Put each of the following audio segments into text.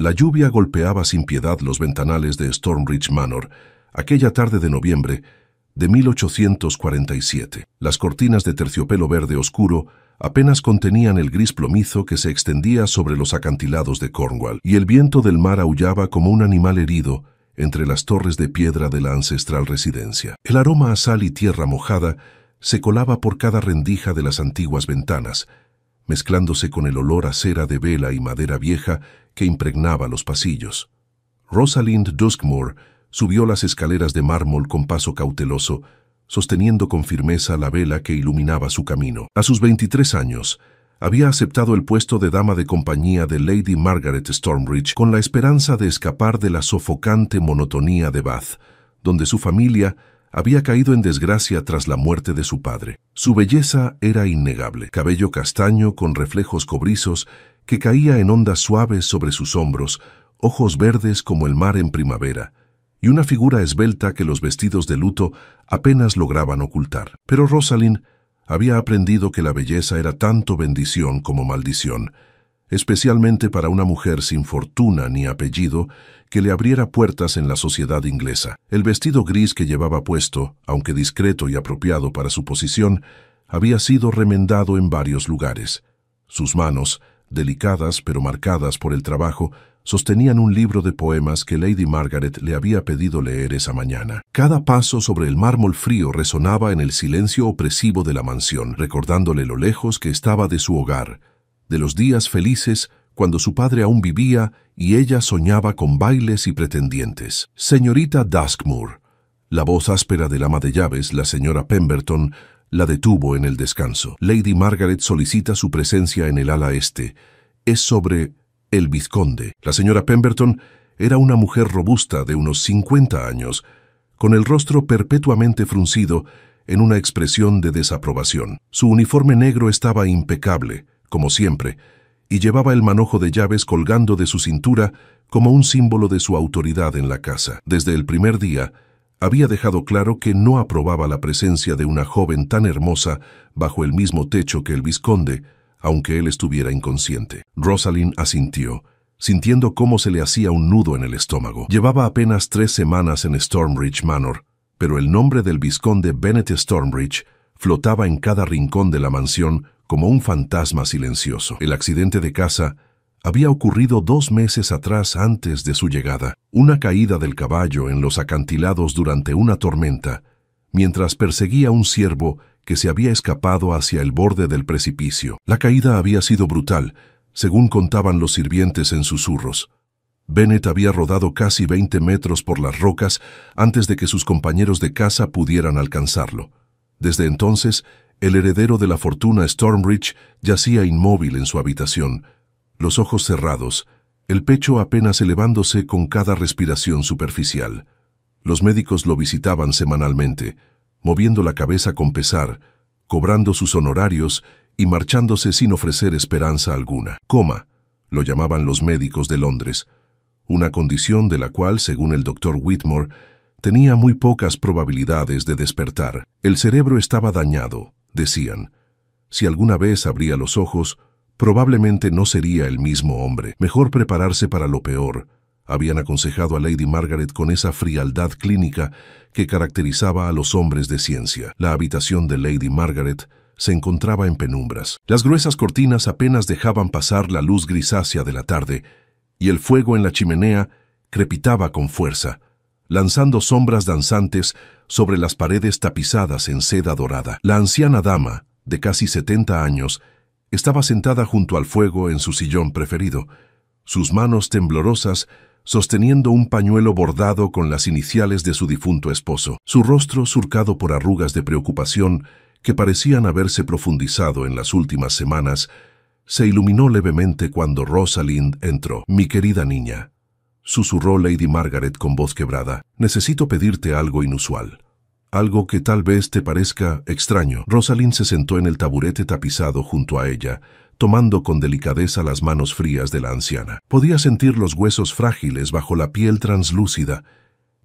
La lluvia golpeaba sin piedad los ventanales de Stormbridge Manor aquella tarde de noviembre de 1847. Las cortinas de terciopelo verde oscuro apenas contenían el gris plomizo que se extendía sobre los acantilados de Cornwall, y el viento del mar aullaba como un animal herido entre las torres de piedra de la ancestral residencia. El aroma a sal y tierra mojada se colaba por cada rendija de las antiguas ventanas, mezclándose con el olor a cera de vela y madera vieja que impregnaba los pasillos. Rosalind Duskmoor subió las escaleras de mármol con paso cauteloso, sosteniendo con firmeza la vela que iluminaba su camino. A sus 23 años, había aceptado el puesto de dama de compañía de Lady Margaret Stormbridge con la esperanza de escapar de la sofocante monotonía de Bath, donde su familia había caído en desgracia tras la muerte de su padre. Su belleza era innegable: cabello castaño con reflejos cobrizos que caía en ondas suaves sobre sus hombros, ojos verdes como el mar en primavera, y una figura esbelta que los vestidos de luto apenas lograban ocultar. Pero Rosalind había aprendido que la belleza era tanto bendición como maldición, especialmente para una mujer sin fortuna ni apellido que le abriera puertas en la sociedad inglesa. El vestido gris que llevaba puesto, aunque discreto y apropiado para su posición, había sido remendado en varios lugares. Sus manos, delicadas pero marcadas por el trabajo, sostenían un libro de poemas que Lady Margaret le había pedido leer esa mañana. Cada paso sobre el mármol frío resonaba en el silencio opresivo de la mansión, recordándole lo lejos que estaba de su hogar, de los días felices cuando su padre aún vivía y ella soñaba con bailes y pretendientes. «Señorita Duskmoor», la voz áspera del ama de llaves, la señora Pemberton, la detuvo en el descanso. «Lady Margaret solicita su presencia en el ala este. Es sobre el vizconde». La señora Pemberton era una mujer robusta de unos 50 años, con el rostro perpetuamente fruncido en una expresión de desaprobación. Su uniforme negro estaba impecable, como siempre, y llevaba el manojo de llaves colgando de su cintura como un símbolo de su autoridad en la casa. Desde el primer día, había dejado claro que no aprobaba la presencia de una joven tan hermosa bajo el mismo techo que el vizconde, aunque él estuviera inconsciente. Rosalind asintió, sintiendo cómo se le hacía un nudo en el estómago. Llevaba apenas 3 semanas en Stormbridge Manor, pero el nombre del vizconde Bennet Stormbridge flotaba en cada rincón de la mansión como un fantasma silencioso. El accidente de casa había ocurrido 2 meses atrás antes de su llegada. Una caída del caballo en los acantilados durante una tormenta, mientras perseguía un ciervo que se había escapado hacia el borde del precipicio. La caída había sido brutal, según contaban los sirvientes en susurros. Bennet había rodado casi 20 metros por las rocas antes de que sus compañeros de casa pudieran alcanzarlo. Desde entonces, el heredero de la fortuna Stormbridge yacía inmóvil en su habitación, los ojos cerrados, el pecho apenas elevándose con cada respiración superficial. Los médicos lo visitaban semanalmente, moviendo la cabeza con pesar, cobrando sus honorarios y marchándose sin ofrecer esperanza alguna. Coma, lo llamaban los médicos de Londres, una condición de la cual, según el doctor Whitmore, tenía muy pocas probabilidades de despertar. El cerebro estaba dañado, decían. Si alguna vez abría los ojos, probablemente no sería el mismo hombre. Mejor prepararse para lo peor, habían aconsejado a Lady Margaret con esa frialdad clínica que caracterizaba a los hombres de ciencia. La habitación de Lady Margaret se encontraba en penumbras. Las gruesas cortinas apenas dejaban pasar la luz grisácea de la tarde, y el fuego en la chimenea crepitaba con fuerza, lanzando sombras danzantes sobre las paredes tapizadas en seda dorada. La anciana dama, de casi 70 años, estaba sentada junto al fuego en su sillón preferido, sus manos temblorosas sosteniendo un pañuelo bordado con las iniciales de su difunto esposo. Su rostro, surcado por arrugas de preocupación que parecían haberse profundizado en las últimas semanas, se iluminó levemente cuando Rosalind entró. «Mi querida niña», susurró Lady Margaret con voz quebrada, «necesito pedirte algo inusual. Algo que tal vez te parezca extraño». Rosalind se sentó en el taburete tapizado junto a ella, tomando con delicadeza las manos frías de la anciana. Podía sentir los huesos frágiles bajo la piel translúcida,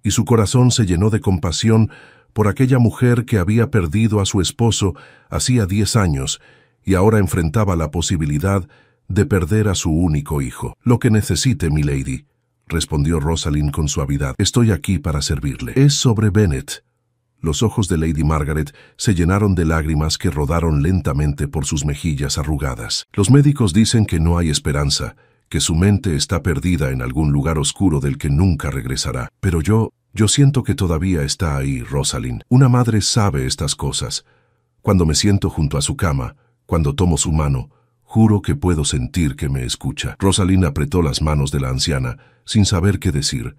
y su corazón se llenó de compasión por aquella mujer que había perdido a su esposo hacía 10 años y ahora enfrentaba la posibilidad de perder a su único hijo. «Lo que necesite, milady», respondió Rosalind con suavidad. «Estoy aquí para servirle». «Es sobre Bennet». Los ojos de Lady Margaret se llenaron de lágrimas que rodaron lentamente por sus mejillas arrugadas. «Los médicos dicen que no hay esperanza, que su mente está perdida en algún lugar oscuro del que nunca regresará. Pero yo siento que todavía está ahí, Rosalind. Una madre sabe estas cosas. Cuando me siento junto a su cama, cuando tomo su mano, juro que puedo sentir que me escucha». Rosalind apretó las manos de la anciana, sin saber qué decir.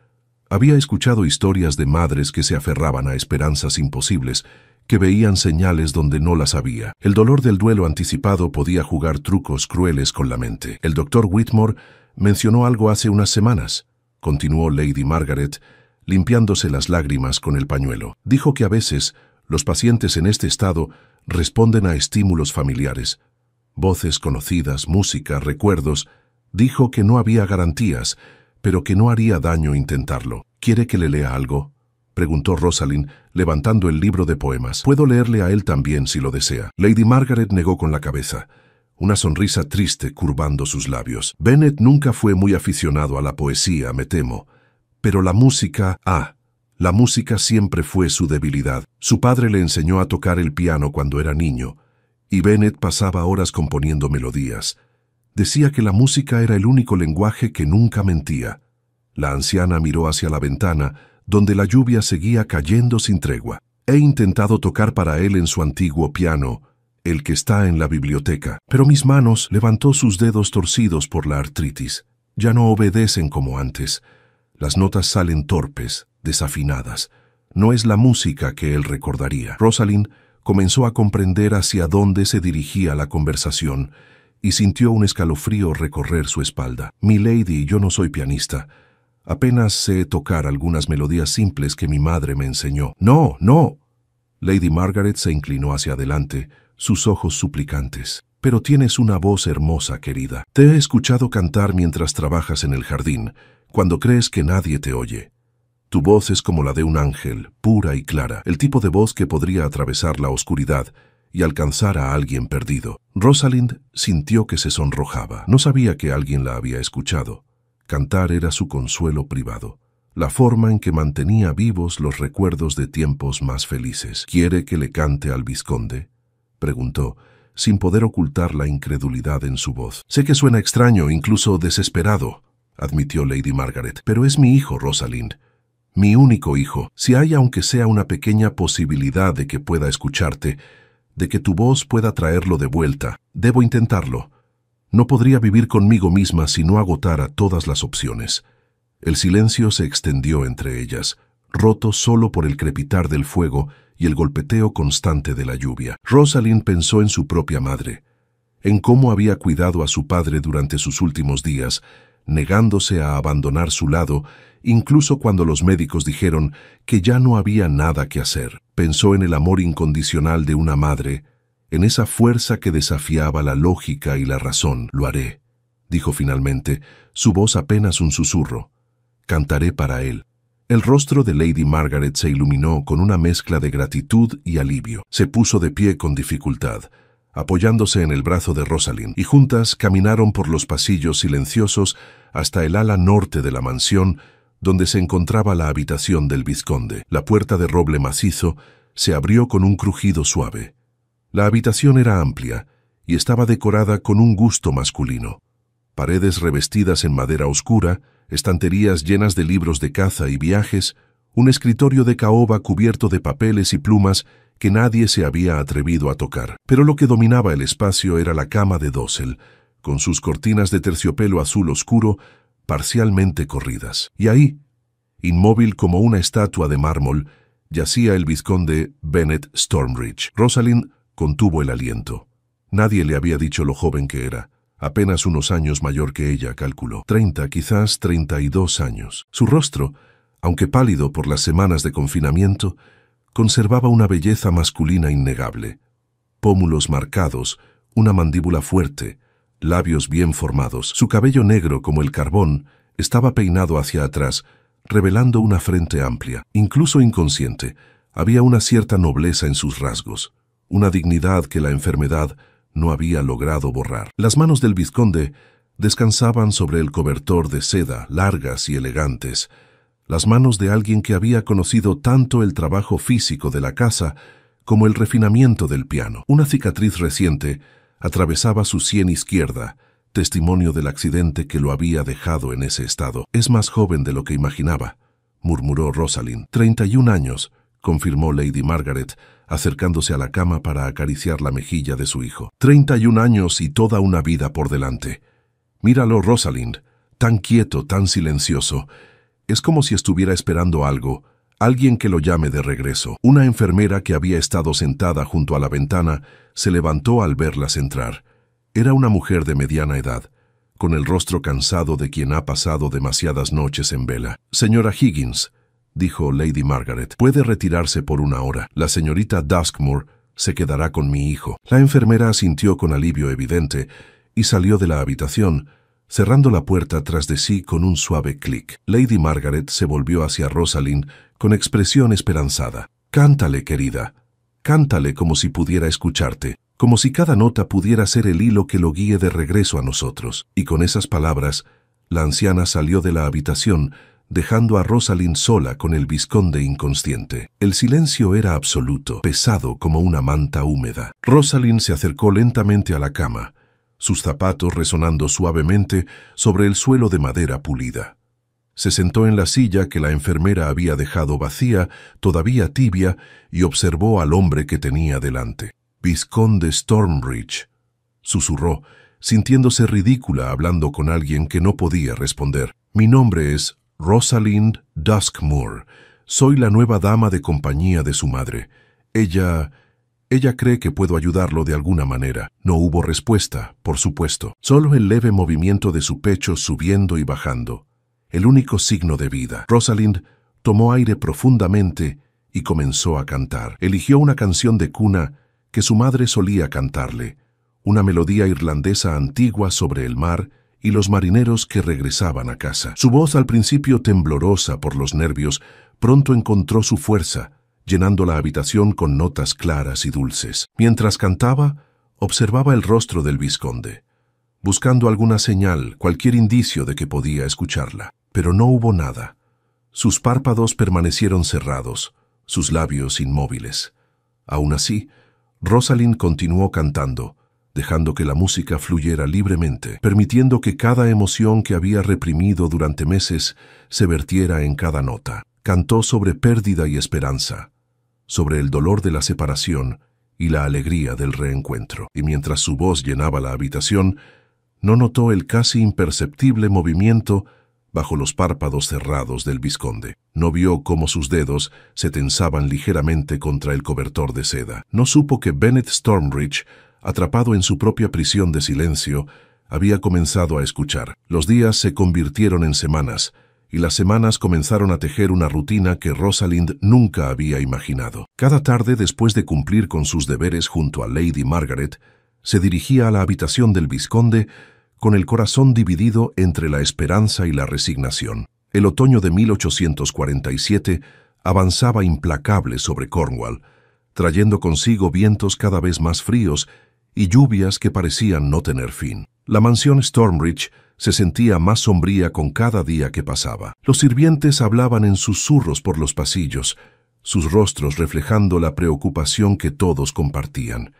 Había escuchado historias de madres que se aferraban a esperanzas imposibles, que veían señales donde no las había. El dolor del duelo anticipado podía jugar trucos crueles con la mente. «El doctor Whitmore mencionó algo hace unas semanas», continuó Lady Margaret, limpiándose las lágrimas con el pañuelo. «Dijo que a veces los pacientes en este estado responden a estímulos familiares. Voces conocidas, música, recuerdos. Dijo que no había garantías, pero que no haría daño intentarlo. ¿Quiere que le lea algo?», preguntó Rosalind, levantando el libro de poemas. «Puedo leerle a él también si lo desea». Lady Margaret negó con la cabeza, una sonrisa triste curvando sus labios. «Bennet nunca fue muy aficionado a la poesía, me temo. Pero la música, la música siempre fue su debilidad. Su padre le enseñó a tocar el piano cuando era niño, y Bennet pasaba horas componiendo melodías. Decía que la música era el único lenguaje que nunca mentía». La anciana miró hacia la ventana, donde la lluvia seguía cayendo sin tregua. «He intentado tocar para él en su antiguo piano, el que está en la biblioteca, pero mis manos», levantó sus dedos torcidos por la artritis, «ya no obedecen como antes. Las notas salen torpes, desafinadas. No es la música que él recordaría». Rosalind comenzó a comprender hacia dónde se dirigía la conversación y sintió un escalofrío recorrer su espalda. «Milady, yo no soy pianista. Apenas sé tocar algunas melodías simples que mi madre me enseñó». «No, no». Lady Margaret se inclinó hacia adelante, sus ojos suplicantes. «Pero tienes una voz hermosa, querida. Te he escuchado cantar mientras trabajas en el jardín, cuando crees que nadie te oye. Tu voz es como la de un ángel, pura y clara, el tipo de voz que podría atravesar la oscuridad y alcanzar a alguien perdido». Rosalind sintió que se sonrojaba. No sabía que alguien la había escuchado. Cantar era su consuelo privado, la forma en que mantenía vivos los recuerdos de tiempos más felices. «¿Quiere que le cante al vizconde?», preguntó, sin poder ocultar la incredulidad en su voz. «Sé que suena extraño, incluso desesperado», admitió Lady Margaret, «pero es mi hijo, Rosalind. Mi único hijo. Si hay aunque sea una pequeña posibilidad de que pueda escucharte, de que tu voz pueda traerlo de vuelta, debo intentarlo. No podría vivir conmigo misma si no agotara todas las opciones». El silencio se extendió entre ellas, roto solo por el crepitar del fuego y el golpeteo constante de la lluvia. Rosalind pensó en su propia madre, en cómo había cuidado a su padre durante sus últimos días, negándose a abandonar su lado, incluso cuando los médicos dijeron que ya no había nada que hacer. Pensó en el amor incondicional de una madre, en esa fuerza que desafiaba la lógica y la razón. «Lo haré», dijo finalmente, su voz apenas un susurro. «Cantaré para él». El rostro de Lady Margaret se iluminó con una mezcla de gratitud y alivio. Se puso de pie con dificultad, apoyándose en el brazo de Rosalind, y juntas caminaron por los pasillos silenciosos hasta el ala norte de la mansión, donde se encontraba la habitación del vizconde. La puerta de roble macizo se abrió con un crujido suave. La habitación era amplia y estaba decorada con un gusto masculino. Paredes revestidas en madera oscura, estanterías llenas de libros de caza y viajes, un escritorio de caoba cubierto de papeles y plumas que nadie se había atrevido a tocar. Pero lo que dominaba el espacio era la cama de dosel, con sus cortinas de terciopelo azul oscuro, parcialmente corridas. Y ahí, inmóvil como una estatua de mármol, yacía el vizconde Bennet Stormbridge. Rosalind contuvo el aliento. Nadie le había dicho lo joven que era. Apenas unos años mayor que ella, calculó. 30, quizás 32 años. Su rostro, aunque pálido por las semanas de confinamiento, conservaba una belleza masculina innegable. Pómulos marcados, una mandíbula fuerte, labios bien formados. Su cabello negro como el carbón estaba peinado hacia atrás, revelando una frente amplia. Incluso inconsciente, había una cierta nobleza en sus rasgos, una dignidad que la enfermedad no había logrado borrar. Las manos del vizconde descansaban sobre el cobertor de seda, largas y elegantes, las manos de alguien que había conocido tanto el trabajo físico de la casa como el refinamiento del piano. Una cicatriz reciente atravesaba su sien izquierda, testimonio del accidente que lo había dejado en ese estado. «Es más joven de lo que imaginaba», murmuró Rosalind. 31 años, confirmó Lady Margaret, acercándose a la cama para acariciar la mejilla de su hijo. 31 años y toda una vida por delante. Míralo, Rosalind, tan quieto, tan silencioso. Es como si estuviera esperando algo, alguien que lo llame de regreso. Una enfermera que había estado sentada junto a la ventana se levantó al verlas entrar. Era una mujer de mediana edad, con el rostro cansado de quien ha pasado demasiadas noches en vela. «Señora Higgins», dijo Lady Margaret, «puede retirarse por una hora. La señorita Duskmore se quedará con mi hijo». La enfermera asintió con alivio evidente y salió de la habitación, cerrando la puerta tras de sí con un suave clic. Lady Margaret se volvió hacia Rosalind con expresión esperanzada. «Cántale, querida. Cántale como si pudiera escucharte, como si cada nota pudiera ser el hilo que lo guíe de regreso a nosotros». Y con esas palabras, la anciana salió de la habitación, dejando a Rosalind sola con el vizconde inconsciente. El silencio era absoluto, pesado como una manta húmeda. Rosalind se acercó lentamente a la cama, sus zapatos resonando suavemente sobre el suelo de madera pulida. Se sentó en la silla que la enfermera había dejado vacía, todavía tibia, y observó al hombre que tenía delante. «Vizconde Stormbridge», susurró, sintiéndose ridícula hablando con alguien que no podía responder. «Mi nombre es Rosalind Duskmore. Soy la nueva dama de compañía de su madre. Ella cree que puedo ayudarlo de alguna manera». No hubo respuesta, por supuesto. Solo el leve movimiento de su pecho subiendo y bajando. El único signo de vida. Rosalind tomó aire profundamente y comenzó a cantar. Eligió una canción de cuna que su madre solía cantarle, una melodía irlandesa antigua sobre el mar y los marineros que regresaban a casa. Su voz, al principio temblorosa por los nervios, pronto encontró su fuerza, llenando la habitación con notas claras y dulces. Mientras cantaba, observaba el rostro del vizconde, buscando alguna señal, cualquier indicio de que podía escucharla. Pero no hubo nada. Sus párpados permanecieron cerrados, sus labios inmóviles. Aún así, Rosalind continuó cantando, dejando que la música fluyera libremente, permitiendo que cada emoción que había reprimido durante meses se vertiera en cada nota. Cantó sobre pérdida y esperanza, sobre el dolor de la separación y la alegría del reencuentro. Y mientras su voz llenaba la habitación, no notó el casi imperceptible movimiento bajo los párpados cerrados del vizconde. No vio cómo sus dedos se tensaban ligeramente contra el cobertor de seda. No supo que Bennet Stormbridge, atrapado en su propia prisión de silencio, había comenzado a escuchar. Los días se convirtieron en semanas, y las semanas comenzaron a tejer una rutina que Rosalind nunca había imaginado. Cada tarde, después de cumplir con sus deberes junto a Lady Margaret, se dirigía a la habitación del vizconde con el corazón dividido entre la esperanza y la resignación. El otoño de 1847 avanzaba implacable sobre Cornwall, trayendo consigo vientos cada vez más fríos y lluvias que parecían no tener fin. La mansión Stormbridge se sentía más sombría con cada día que pasaba. Los sirvientes hablaban en susurros por los pasillos, sus rostros reflejando la preocupación que todos compartían.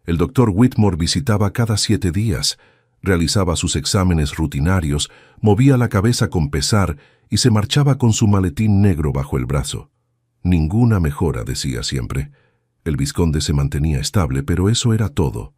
El doctor Whitmore visitaba cada 7 días, realizaba sus exámenes rutinarios, movía la cabeza con pesar y se marchaba con su maletín negro bajo el brazo. Ninguna mejora, decía siempre. El vizconde se mantenía estable, pero eso era todo.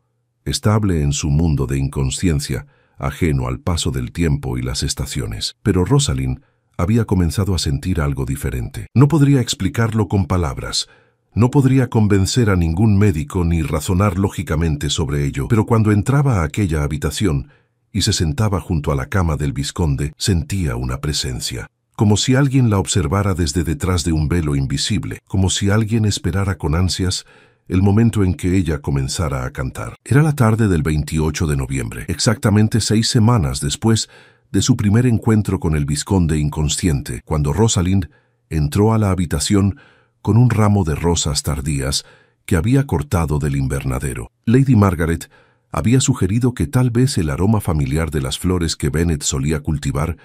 Estable en su mundo de inconsciencia, ajeno al paso del tiempo y las estaciones. Pero Rosalind había comenzado a sentir algo diferente. No podría explicarlo con palabras. No podría convencer a ningún médico ni razonar lógicamente sobre ello, pero cuando entraba a aquella habitación y se sentaba junto a la cama del vizconde, sentía una presencia, como si alguien la observara desde detrás de un velo invisible, como si alguien esperara con ansias el momento en que ella comenzara a cantar. Era la tarde del 28 de noviembre, exactamente 6 semanas después de su primer encuentro con el vizconde inconsciente, cuando Rosalind entró a la habitación con un ramo de rosas tardías que había cortado del invernadero. Lady Margaret Había sugerido que tal vez el aroma familiar de las flores que Bennet solía cultivar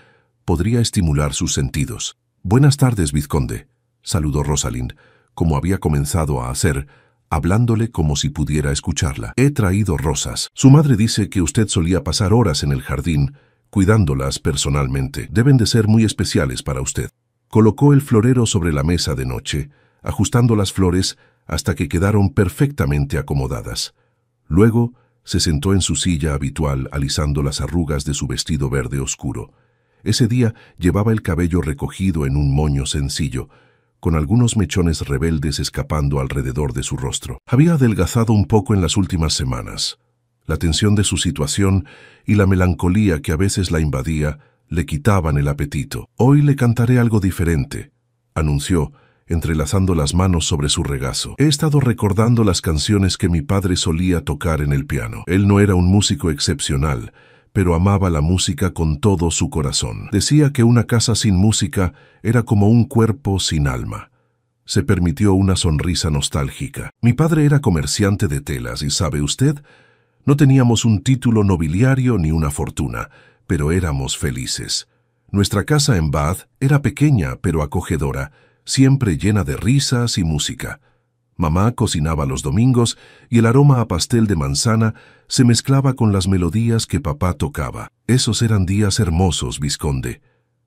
podría estimular sus sentidos. «Buenas tardes, vizconde», saludó Rosalind, como había comenzado a hacer, hablándole como si pudiera escucharla. «He traído rosas. Su madre dice que usted solía pasar horas en el jardín, cuidándolas personalmente. Deben de ser muy especiales para usted». Colocó el florero sobre la mesa de noche, ajustando las flores hasta que quedaron perfectamente acomodadas. Luego se sentó en su silla habitual, alisando las arrugas de su vestido verde oscuro. Ese día llevaba el cabello recogido en un moño sencillo, con algunos mechones rebeldes escapando alrededor de su rostro. Había adelgazado un poco en las últimas semanas. La tensión de su situación y la melancolía que a veces la invadía le quitaban el apetito. «Hoy le cantaré algo diferente», anunció, entrelazando las manos sobre su regazo. «He estado recordando las canciones que mi padre solía tocar en el piano. Él no era un músico excepcional, pero amaba la música con todo su corazón. Decía que una casa sin música era como un cuerpo sin alma». Se permitió una sonrisa nostálgica. «Mi padre era comerciante de telas y, ¿sabe usted? No teníamos un título nobiliario ni una fortuna, pero éramos felices. Nuestra casa en Bath era pequeña pero acogedora, siempre llena de risas y música. Mamá cocinaba los domingos y el aroma a pastel de manzana se mezclaba con las melodías que papá tocaba. Esos eran días hermosos, vizconde.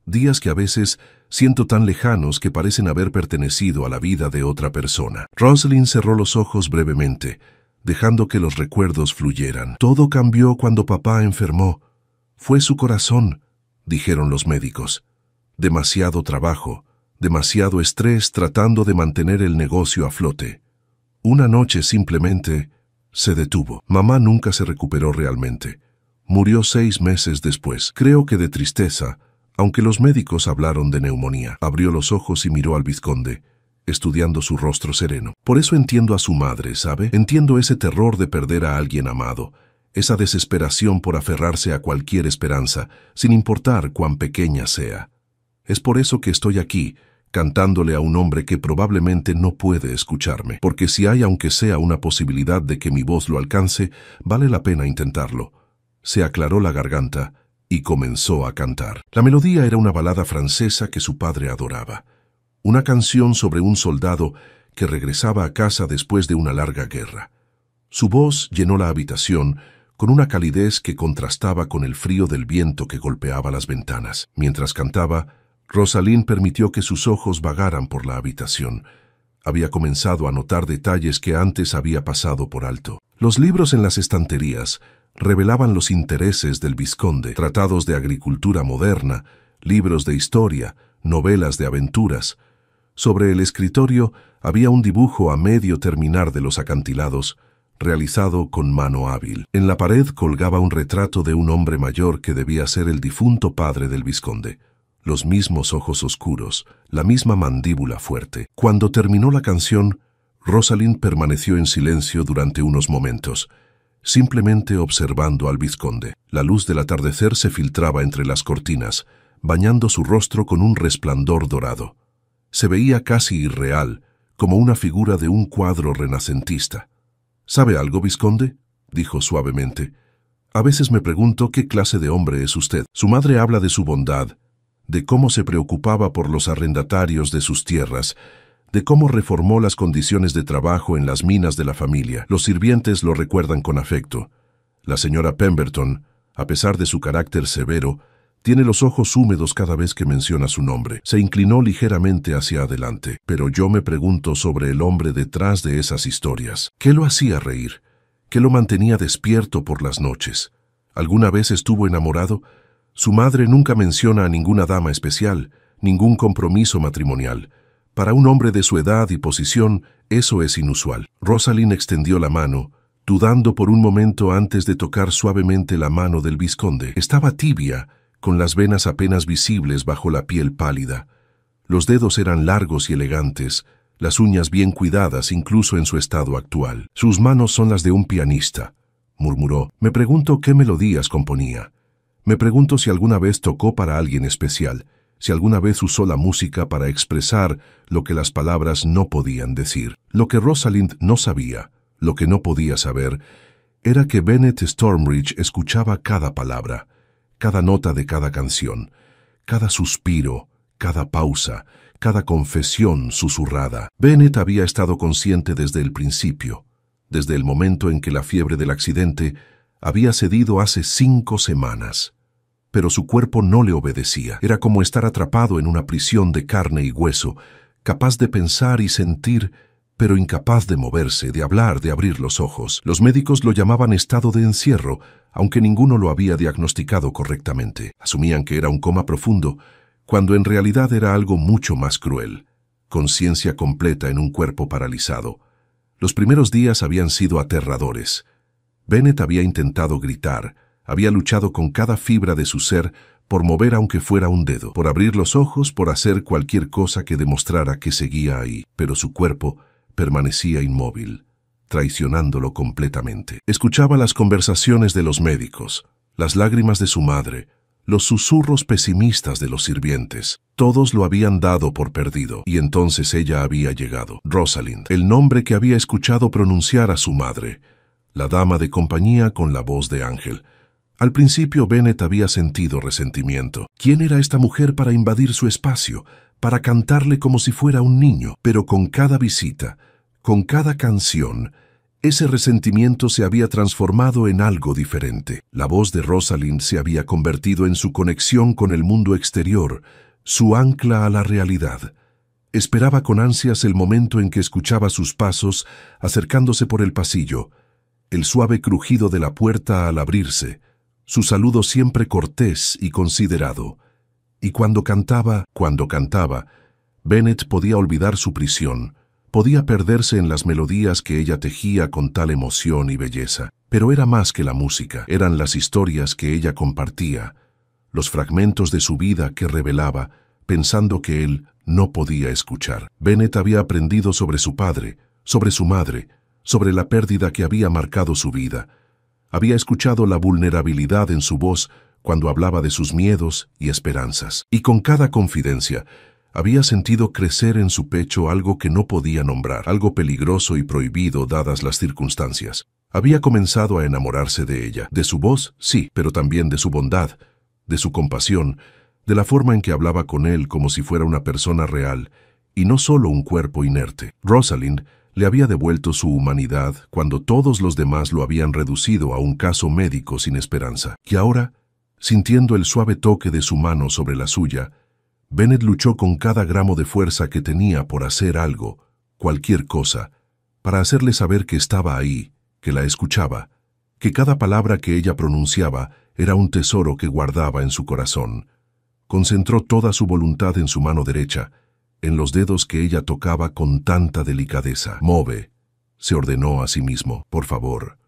Días que a veces siento tan lejanos que parecen haber pertenecido a la vida de otra persona». Rosalind cerró los ojos brevemente, dejando que los recuerdos fluyeran. «Todo cambió cuando papá enfermó. Fue su corazón», dijeron los médicos. «Demasiado trabajo, demasiado estrés tratando de mantener el negocio a flote. Una noche simplemente se detuvo. Mamá nunca se recuperó realmente. Murió 6 meses después, creo que de tristeza, aunque los médicos hablaron de neumonía». Abrió los ojos y miró al vizconde, estudiando su rostro sereno. «Por eso entiendo a su madre, ¿sabe? Entiendo ese terror de perder a alguien amado, esa desesperación por aferrarse a cualquier esperanza, sin importar cuán pequeña sea. Es por eso que estoy aquí, cantándole a un hombre que probablemente no puede escucharme, porque si hay aunque sea una posibilidad de que mi voz lo alcance, vale la pena intentarlo». Se aclaró la garganta y comenzó a cantar. La melodía era una balada francesa que su padre adoraba. Una canción sobre un soldado que regresaba a casa después de una larga guerra. Su voz llenó la habitación con una calidez que contrastaba con el frío del viento que golpeaba las ventanas. Mientras cantaba, Rosalind permitió que sus ojos vagaran por la habitación. Había comenzado a notar detalles que antes había pasado por alto. Los libros en las estanterías revelaban los intereses del vizconde: tratados de agricultura moderna, libros de historia, novelas de aventuras. Sobre el escritorio había un dibujo a medio terminar de los acantilados, realizado con mano hábil. En la pared colgaba un retrato de un hombre mayor que debía ser el difunto padre del vizconde. Los mismos ojos oscuros, la misma mandíbula fuerte. Cuando terminó la canción, Rosalind permaneció en silencio durante unos momentos, simplemente observando al vizconde. La luz del atardecer se filtraba entre las cortinas, bañando su rostro con un resplandor dorado. Se veía casi irreal, como una figura de un cuadro renacentista. «¿Sabe algo, vizconde?», dijo suavemente. «A veces me pregunto qué clase de hombre es usted. Su madre habla de su bondad, de cómo se preocupaba por los arrendatarios de sus tierras, de cómo reformó las condiciones de trabajo en las minas de la familia. Los sirvientes lo recuerdan con afecto. La señora Pemberton, a pesar de su carácter severo, tiene los ojos húmedos cada vez que menciona su nombre». Se inclinó ligeramente hacia adelante. «Pero yo me pregunto sobre el hombre detrás de esas historias. ¿Qué lo hacía reír? ¿Qué lo mantenía despierto por las noches? ¿Alguna vez estuvo enamorado? Su madre nunca menciona a ninguna dama especial, ningún compromiso matrimonial. Para un hombre de su edad y posición, eso es inusual». Rosalind extendió la mano, dudando por un momento antes de tocar suavemente la mano del vizconde. Estaba tibia, con las venas apenas visibles bajo la piel pálida. Los dedos eran largos y elegantes, las uñas bien cuidadas incluso en su estado actual. «Sus manos son las de un pianista», murmuró. «Me pregunto qué melodías componía. Me pregunto si alguna vez tocó para alguien especial, si alguna vez usó la música para expresar lo que las palabras no podían decir». Lo que Rosalind no sabía, lo que no podía saber, era que Bennett Stormridge escuchaba cada palabra, cada nota de cada canción, cada suspiro, cada pausa, cada confesión susurrada. Bennett había estado consciente desde el principio, desde el momento en que la fiebre del accidente había cedido hace 5 semanas. Pero su cuerpo no le obedecía. Era como estar atrapado en una prisión de carne y hueso, capaz de pensar y sentir, pero incapaz de moverse, de hablar, de abrir los ojos. Los médicos lo llamaban estado de encierro, aunque ninguno lo había diagnosticado correctamente. Asumían que era un coma profundo, cuando en realidad era algo mucho más cruel. Conciencia completa en un cuerpo paralizado. Los primeros días habían sido aterradores. Bennett había intentado gritar, había luchado con cada fibra de su ser por mover aunque fuera un dedo, por abrir los ojos, por hacer cualquier cosa que demostrara que seguía ahí, pero su cuerpo permanecía inmóvil, traicionándolo completamente. Escuchaba las conversaciones de los médicos, las lágrimas de su madre, los susurros pesimistas de los sirvientes. Todos lo habían dado por perdido, y entonces ella había llegado. Rosalind, el nombre que había escuchado pronunciar a su madre, la dama de compañía con la voz de ángel. Al principio Bennett había sentido resentimiento. ¿Quién era esta mujer para invadir su espacio, para cantarle como si fuera un niño? Pero con cada visita, con cada canción, ese resentimiento se había transformado en algo diferente. La voz de Rosalind se había convertido en su conexión con el mundo exterior, su ancla a la realidad. Esperaba con ansias el momento en que escuchaba sus pasos acercándose por el pasillo, el suave crujido de la puerta al abrirse, su saludo siempre cortés y considerado. Y cuando cantaba, Bennett podía olvidar su prisión, podía perderse en las melodías que ella tejía con tal emoción y belleza. Pero era más que la música, eran las historias que ella compartía, los fragmentos de su vida que revelaba, pensando que él no podía escuchar. Bennett había aprendido sobre su padre, sobre su madre, sobre la pérdida que había marcado su vida. Había escuchado la vulnerabilidad en su voz cuando hablaba de sus miedos y esperanzas. Y con cada confidencia, había sentido crecer en su pecho algo que no podía nombrar, algo peligroso y prohibido dadas las circunstancias. Había comenzado a enamorarse de ella, de su voz, sí, pero también de su bondad, de su compasión, de la forma en que hablaba con él como si fuera una persona real, y no solo un cuerpo inerte. Rosalind le había devuelto su humanidad cuando todos los demás lo habían reducido a un caso médico sin esperanza. Y ahora, sintiendo el suave toque de su mano sobre la suya, Bennett luchó con cada gramo de fuerza que tenía por hacer algo, cualquier cosa, para hacerle saber que estaba ahí, que la escuchaba, que cada palabra que ella pronunciaba era un tesoro que guardaba en su corazón. Concentró toda su voluntad en su mano derecha, en los dedos que ella tocaba con tanta delicadeza. «Mueve», se ordenó a sí mismo, «por favor,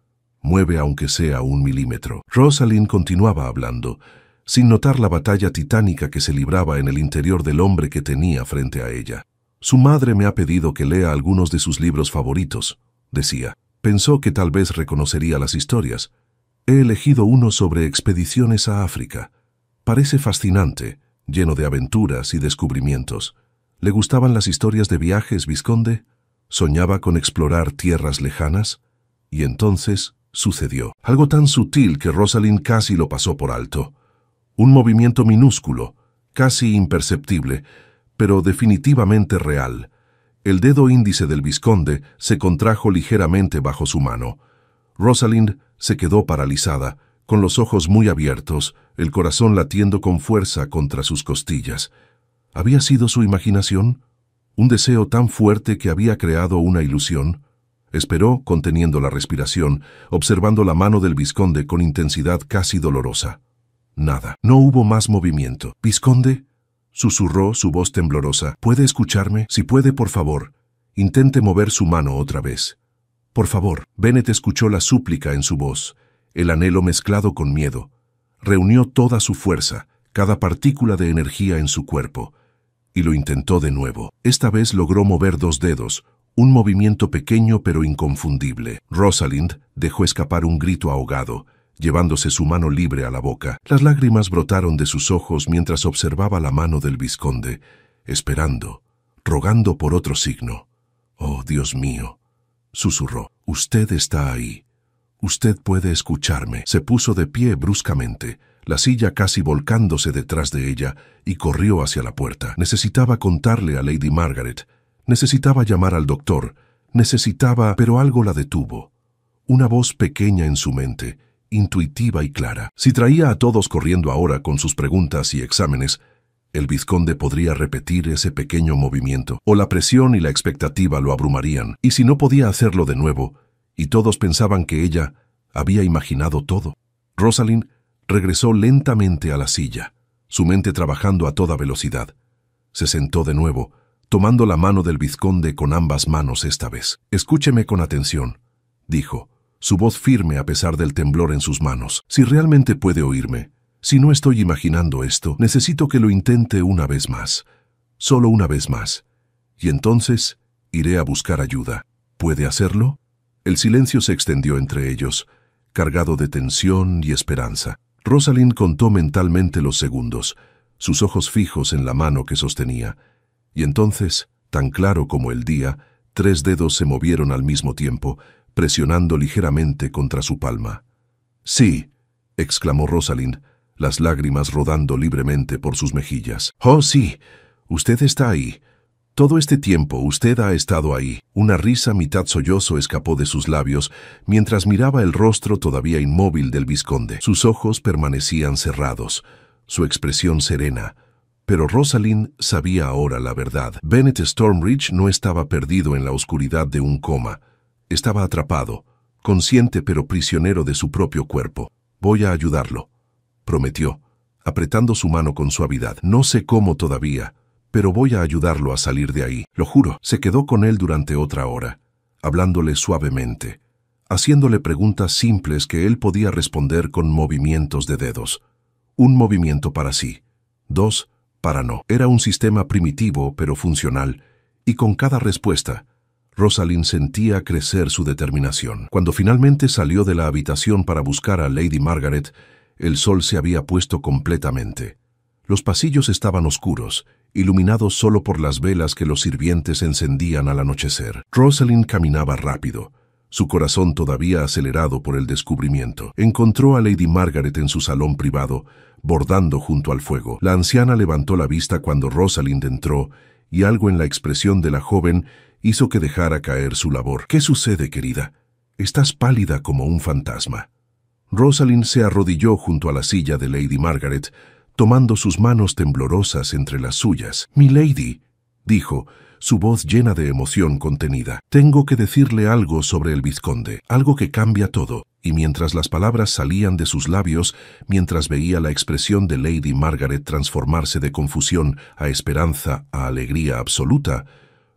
mueve aunque sea 1 milímetro». Rosalind continuaba hablando, sin notar la batalla titánica que se libraba en el interior del hombre que tenía frente a ella. «Su madre me ha pedido que lea algunos de sus libros favoritos», decía. Pensó que tal vez reconocería las historias. «He elegido uno sobre expediciones a África. Parece fascinante, lleno de aventuras y descubrimientos. ¿Le gustaban las historias de viajes, vizconde? ¿Soñaba con explorar tierras lejanas?» Y entonces sucedió. Algo tan sutil que Rosalind casi lo pasó por alto. Un movimiento minúsculo, casi imperceptible, pero definitivamente real. El dedo índice del vizconde se contrajo ligeramente bajo su mano. Rosalind se quedó paralizada, con los ojos muy abiertos, el corazón latiendo con fuerza contra sus costillas. ¿Había sido su imaginación? ¿Un deseo tan fuerte que había creado una ilusión? Esperó, conteniendo la respiración, observando la mano del vizconde con intensidad casi dolorosa. Nada. No hubo más movimiento. «Vizconde», susurró su voz temblorosa, «¿puede escucharme? Si puede, por favor, intente mover su mano otra vez. Por favor». Bennett escuchó la súplica en su voz, el anhelo mezclado con miedo. Reunió toda su fuerza, cada partícula de energía en su cuerpo, y lo intentó de nuevo. Esta vez logró mover 2 dedos, un movimiento pequeño pero inconfundible. Rosalind dejó escapar un grito ahogado, llevándose su mano libre a la boca. Las lágrimas brotaron de sus ojos mientras observaba la mano del vizconde, esperando, rogando por otro signo. «Oh, Dios mío», susurró, «usted está ahí. Usted puede escucharme. Se puso de pie bruscamente, la silla casi volcándose detrás de ella, y corrió hacia la puerta. Necesitaba contarle a Lady Margaret. Necesitaba llamar al doctor. Pero algo la detuvo. Una voz pequeña en su mente, intuitiva y clara. Si traía a todos corriendo ahora con sus preguntas y exámenes, el vizconde podría repetir ese pequeño movimiento, o la presión y la expectativa lo abrumarían. Y si no podía hacerlo de nuevo, y todos pensaban que ella había imaginado todo. Rosalind regresó lentamente a la silla, su mente trabajando a toda velocidad. Se sentó de nuevo, tomando la mano del vizconde con ambas manos esta vez. «Escúcheme con atención», dijo, su voz firme a pesar del temblor en sus manos. «Si realmente puede oírme, si no estoy imaginando esto, necesito que lo intente una vez más. Solo una vez más. Y entonces iré a buscar ayuda. ¿Puede hacerlo?» El silencio se extendió entre ellos, cargado de tensión y esperanza. Rosalind contó mentalmente los segundos, sus ojos fijos en la mano que sostenía. Y entonces, tan claro como el día, 3 dedos se movieron al mismo tiempo, presionando ligeramente contra su palma. «Sí», exclamó Rosalind, las lágrimas rodando libremente por sus mejillas. «Oh, sí, usted está ahí. Todo este tiempo usted ha estado ahí». Una risa mitad sollozo escapó de sus labios mientras miraba el rostro todavía inmóvil del vizconde. Sus ojos permanecían cerrados, su expresión serena. Pero Rosalind sabía ahora la verdad. Bennet Stormridge no estaba perdido en la oscuridad de un coma. Estaba atrapado, consciente pero prisionero de su propio cuerpo. «Voy a ayudarlo», prometió, apretando su mano con suavidad. «No sé cómo todavía, pero voy a ayudarlo a salir de ahí, lo juro». Se quedó con él durante otra hora, hablándole suavemente, haciéndole preguntas simples que él podía responder con movimientos de dedos. 1 movimiento para sí, 2 para no. Era un sistema primitivo pero funcional, y con cada respuesta, Rosalind sentía crecer su determinación. Cuando finalmente salió de la habitación para buscar a Lady Margaret, el sol se había puesto completamente. Los pasillos estaban oscuros, iluminados solo por las velas que los sirvientes encendían al anochecer. Rosalind caminaba rápido, su corazón todavía acelerado por el descubrimiento. Encontró a Lady Margaret en su salón privado, bordando junto al fuego. La anciana levantó la vista cuando Rosalind entró, y algo en la expresión de la joven hizo que dejara caer su labor. «¿Qué sucede, querida? Estás pálida como un fantasma». Rosalind se arrodilló junto a la silla de Lady Margaret, tomando sus manos temblorosas entre las suyas. «Mi lady», dijo, su voz llena de emoción contenida. «Tengo que decirle algo sobre el vizconde, algo que cambia todo». Y mientras las palabras salían de sus labios, mientras veía la expresión de Lady Margaret transformarse de confusión a esperanza a alegría absoluta,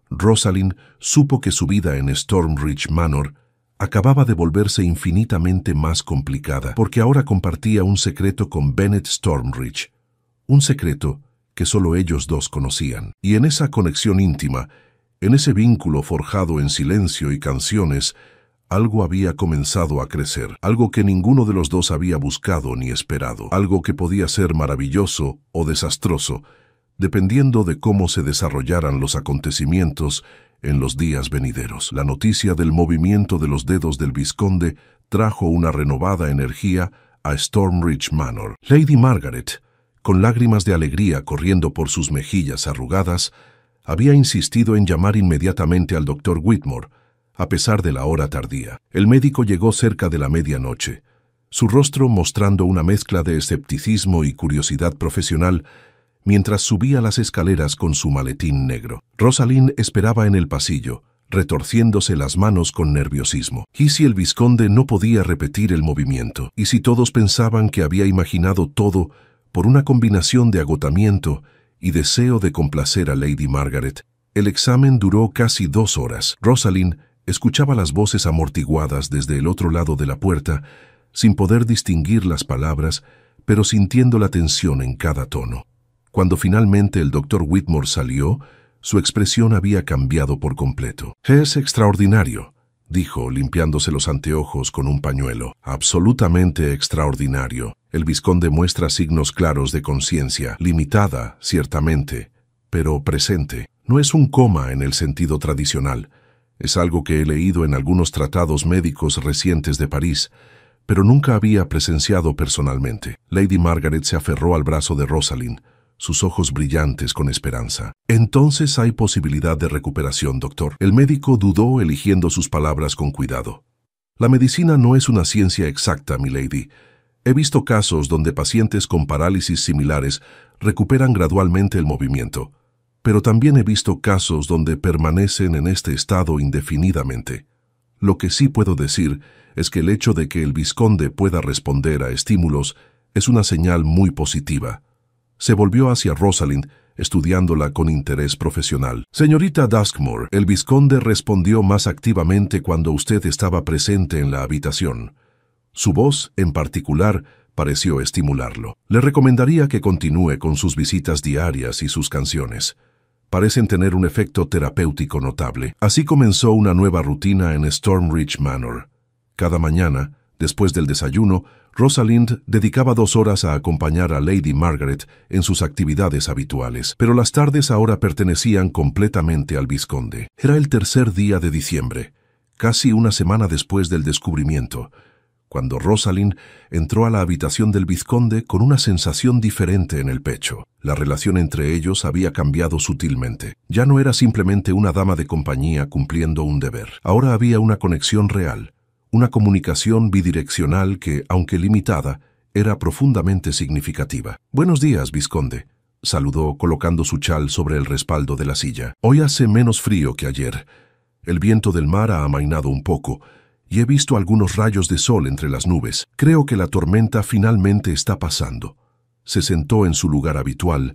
Rosalind supo que su vida en Stormridge Manor acababa de volverse infinitamente más complicada, porque ahora compartía un secreto con Bennet Stormridge, un secreto que solo ellos dos conocían. Y en esa conexión íntima, en ese vínculo forjado en silencio y canciones, algo había comenzado a crecer, algo que ninguno de los dos había buscado ni esperado, algo que podía ser maravilloso o desastroso, dependiendo de cómo se desarrollaran los acontecimientos en los días venideros. La noticia del movimiento de los dedos del vizconde trajo una renovada energía a Stormridge Manor. Lady Margaret, con lágrimas de alegría corriendo por sus mejillas arrugadas, había insistido en llamar inmediatamente al Dr. Whitmore, a pesar de la hora tardía. El médico llegó cerca de la medianoche, su rostro mostrando una mezcla de escepticismo y curiosidad profesional, mientras subía las escaleras con su maletín negro. Rosalind esperaba en el pasillo, retorciéndose las manos con nerviosismo. ¿Y si el vizconde no podía repetir el movimiento? ¿Y si todos pensaban que había imaginado todo por una combinación de agotamiento y deseo de complacer a Lady Margaret? El examen duró casi 2 horas. Rosalind escuchaba las voces amortiguadas desde el otro lado de la puerta, sin poder distinguir las palabras, pero sintiendo la tensión en cada tono. Cuando finalmente el Dr. Whitmore salió, su expresión había cambiado por completo. «Es extraordinario», dijo, limpiándose los anteojos con un pañuelo. «Absolutamente extraordinario. El vizconde muestra signos claros de conciencia, limitada, ciertamente, pero presente. No es un coma en el sentido tradicional. Es algo que he leído en algunos tratados médicos recientes de París, pero nunca había presenciado personalmente. Lady Margaret se aferró al brazo de Rosalind, sus ojos brillantes con esperanza. Entonces hay posibilidad de recuperación, doctor. El médico dudó, eligiendo sus palabras con cuidado. La medicina no es una ciencia exacta, milady. He visto casos donde pacientes con parálisis similares recuperan gradualmente el movimiento, pero también he visto casos donde permanecen en este estado indefinidamente. Lo que sí puedo decir es que el hecho de que el vizconde pueda responder a estímulos es una señal muy positiva. Se volvió hacia Rosalind, estudiándola con interés profesional. Señorita Duskmore, el vizconde respondió más activamente cuando usted estaba presente en la habitación. Su voz, en particular, pareció estimularlo. Le recomendaría que continúe con sus visitas diarias y sus canciones. Parecen tener un efecto terapéutico notable. Así comenzó una nueva rutina en Stormridge Manor. Cada mañana, después del desayuno, Rosalind dedicaba 2 horas a acompañar a Lady Margaret en sus actividades habituales, pero las tardes ahora pertenecían completamente al vizconde. Era el 3er día de diciembre, casi una semana después del descubrimiento, cuando Rosalind entró a la habitación del vizconde con una sensación diferente en el pecho. La relación entre ellos había cambiado sutilmente. Ya no era simplemente una dama de compañía cumpliendo un deber. Ahora había una conexión real, una comunicación bidireccional que, aunque limitada, era profundamente significativa. «Buenos días, vizconde», saludó colocando su chal sobre el respaldo de la silla. «Hoy hace menos frío que ayer. El viento del mar ha amainado un poco, y he visto algunos rayos de sol entre las nubes. Creo que la tormenta finalmente está pasando». Se sentó en su lugar habitual,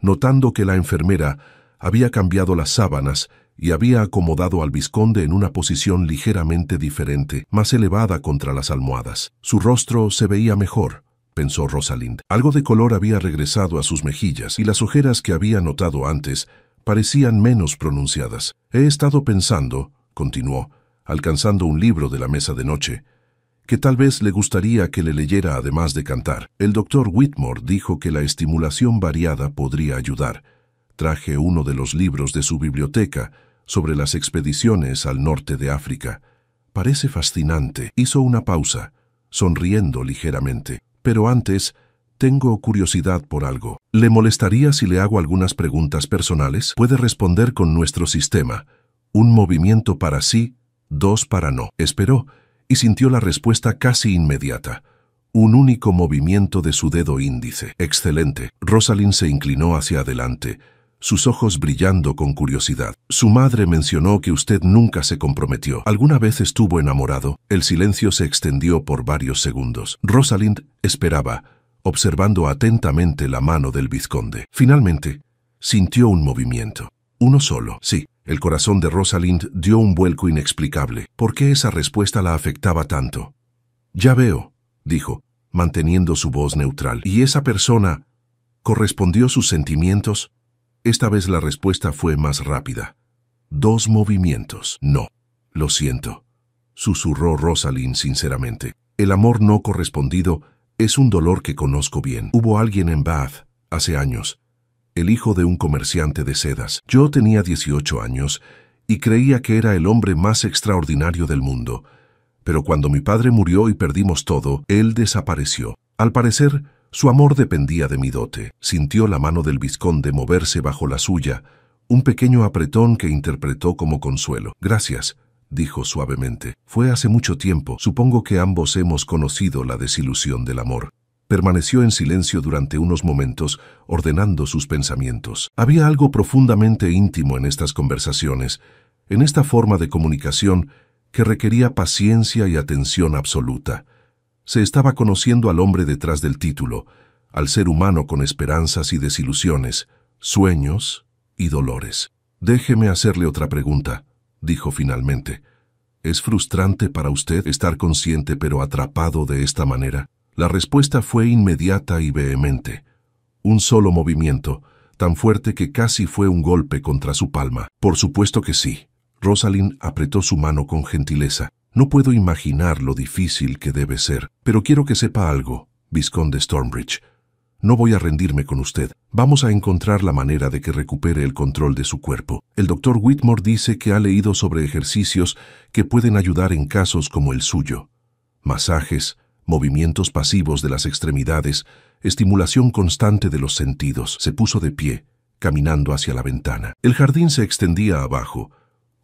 notando que la enfermera había cambiado las sábanas y había acomodado al vizconde en una posición ligeramente diferente, más elevada contra las almohadas. Su rostro se veía mejor, pensó Rosalind. Algo de color había regresado a sus mejillas y las ojeras que había notado antes parecían menos pronunciadas. «He estado pensando», continuó, alcanzando un libro de la mesa de noche, «que tal vez le gustaría que le leyera además de cantar. El doctor Whitmore dijo que la estimulación variada podría ayudar. Traje uno de los libros de su biblioteca sobre las expediciones al norte de África. Parece fascinante». Hizo una pausa, sonriendo ligeramente. «Pero antes, tengo curiosidad por algo. ¿Le molestaría si le hago algunas preguntas personales? Puede responder con nuestro sistema. Un movimiento para sí, 2 para no». Esperó y sintió la respuesta casi inmediata. Un único movimiento de su dedo índice. «Excelente». Rosalind se inclinó hacia adelante, sus ojos brillando con curiosidad. «Su madre mencionó que usted nunca se comprometió. ¿Alguna vez estuvo enamorado?» El silencio se extendió por varios segundos. Rosalind esperaba, observando atentamente la mano del vizconde. Finalmente, sintió un movimiento. Uno solo. Sí. El corazón de Rosalind dio un vuelco inexplicable. ¿Por qué esa respuesta la afectaba tanto? «Ya veo», dijo, manteniendo su voz neutral. «¿Y esa persona correspondió sus sentimientos?» Esta vez la respuesta fue más rápida. 2 movimientos. «No, lo siento», susurró Rosalind sinceramente. «El amor no correspondido es un dolor que conozco bien. Hubo alguien en Bath, hace años, el hijo de un comerciante de sedas. Yo tenía 18 años y creía que era el hombre más extraordinario del mundo. Pero cuando mi padre murió y perdimos todo, él desapareció. Al parecer, su amor dependía de mi dote». Sintió la mano del vizconde moverse bajo la suya, un pequeño apretón que interpretó como consuelo. «Gracias», dijo suavemente. «Fue hace mucho tiempo. Supongo que ambos hemos conocido la desilusión del amor». Permaneció en silencio durante unos momentos, ordenando sus pensamientos. Había algo profundamente íntimo en estas conversaciones, en esta forma de comunicación que requería paciencia y atención absoluta. Se estaba conociendo al hombre detrás del título, al ser humano con esperanzas y desilusiones, sueños y dolores. «Déjeme hacerle otra pregunta», dijo finalmente. «¿Es frustrante para usted estar consciente pero atrapado de esta manera?» La respuesta fue inmediata y vehemente. Un solo movimiento, tan fuerte que casi fue un golpe contra su palma. «Por supuesto que sí». Rosalind apretó su mano con gentileza. «No puedo imaginar lo difícil que debe ser. Pero quiero que sepa algo, vizconde Stormbridge. No voy a rendirme con usted. Vamos a encontrar la manera de que recupere el control de su cuerpo. El doctor Whitmore dice que ha leído sobre ejercicios que pueden ayudar en casos como el suyo. Masajes, movimientos pasivos de las extremidades, estimulación constante de los sentidos. Se puso de pie, caminando hacia la ventana. El jardín se extendía abajo,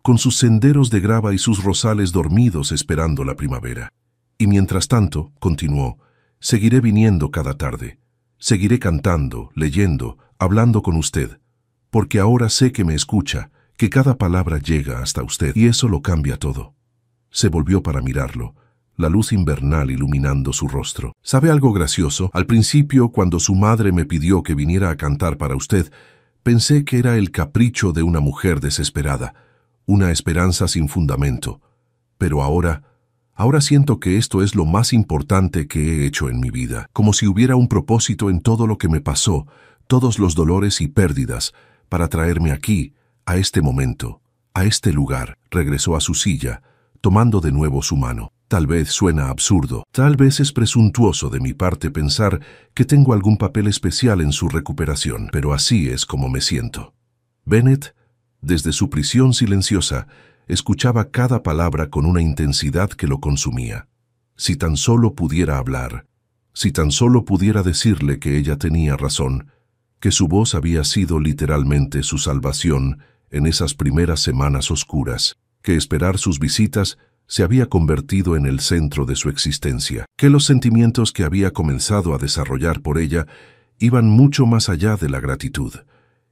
con sus senderos de grava y sus rosales dormidos esperando la primavera. Y mientras tanto, continuó, seguiré viniendo cada tarde. Seguiré cantando, leyendo, hablando con usted, porque ahora sé que me escucha, que cada palabra llega hasta usted, y eso lo cambia todo. Se volvió para mirarlo, la luz invernal iluminando su rostro. ¿Sabe algo gracioso? Al principio, cuando su madre me pidió que viniera a cantar para usted, pensé que era el capricho de una mujer desesperada, una esperanza sin fundamento. Pero ahora siento que esto es lo más importante que he hecho en mi vida, como si hubiera un propósito en todo lo que me pasó, todos los dolores y pérdidas, para traerme aquí, a este momento, a este lugar. Regresó a su silla, tomando de nuevo su mano. Tal vez suena absurdo, tal vez es presuntuoso de mi parte pensar que tengo algún papel especial en su recuperación, pero así es como me siento. Bennett, desde su prisión silenciosa, escuchaba cada palabra con una intensidad que lo consumía. Si tan solo pudiera hablar, si tan solo pudiera decirle que ella tenía razón, que su voz había sido literalmente su salvación en esas primeras semanas oscuras, que esperar sus visitas se había convertido en el centro de su existencia, que los sentimientos que había comenzado a desarrollar por ella iban mucho más allá de la gratitud.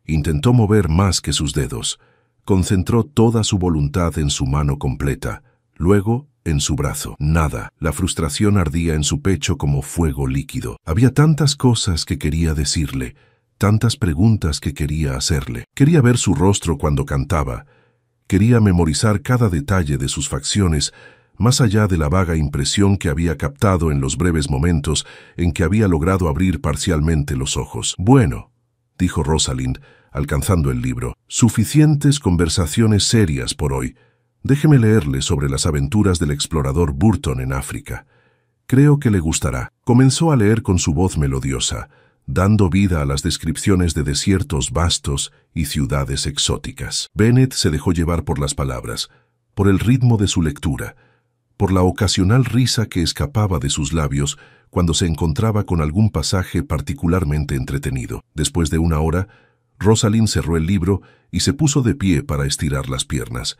Intentó mover más que sus dedos. Concentró toda su voluntad en su mano completa, luego en su brazo. Nada. La frustración ardía en su pecho como fuego líquido. Había tantas cosas que quería decirle, tantas preguntas que quería hacerle. Quería ver su rostro cuando cantaba. Quería memorizar cada detalle de sus facciones, más allá de la vaga impresión que había captado en los breves momentos en que había logrado abrir parcialmente los ojos. «Bueno», dijo Rosalind, alcanzando el libro, «suficientes conversaciones serias por hoy. Déjeme leerle sobre las aventuras del explorador Burton en África. Creo que le gustará». Comenzó a leer con su voz melodiosa, dando vida a las descripciones de desiertos vastos y ciudades exóticas. Bennett se dejó llevar por las palabras, por el ritmo de su lectura, por la ocasional risa que escapaba de sus labios cuando se encontraba con algún pasaje particularmente entretenido. Después de una hora, Rosalind cerró el libro y se puso de pie para estirar las piernas.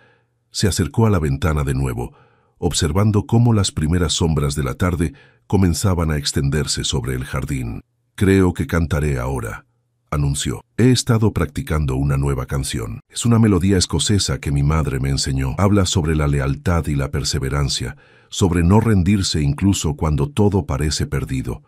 Se acercó a la ventana de nuevo, observando cómo las primeras sombras de la tarde comenzaban a extenderse sobre el jardín. «Creo que cantaré ahora», anunció. «He estado practicando una nueva canción. Es una melodía escocesa que mi madre me enseñó. Habla sobre la lealtad y la perseverancia, sobre no rendirse incluso cuando todo parece perdido».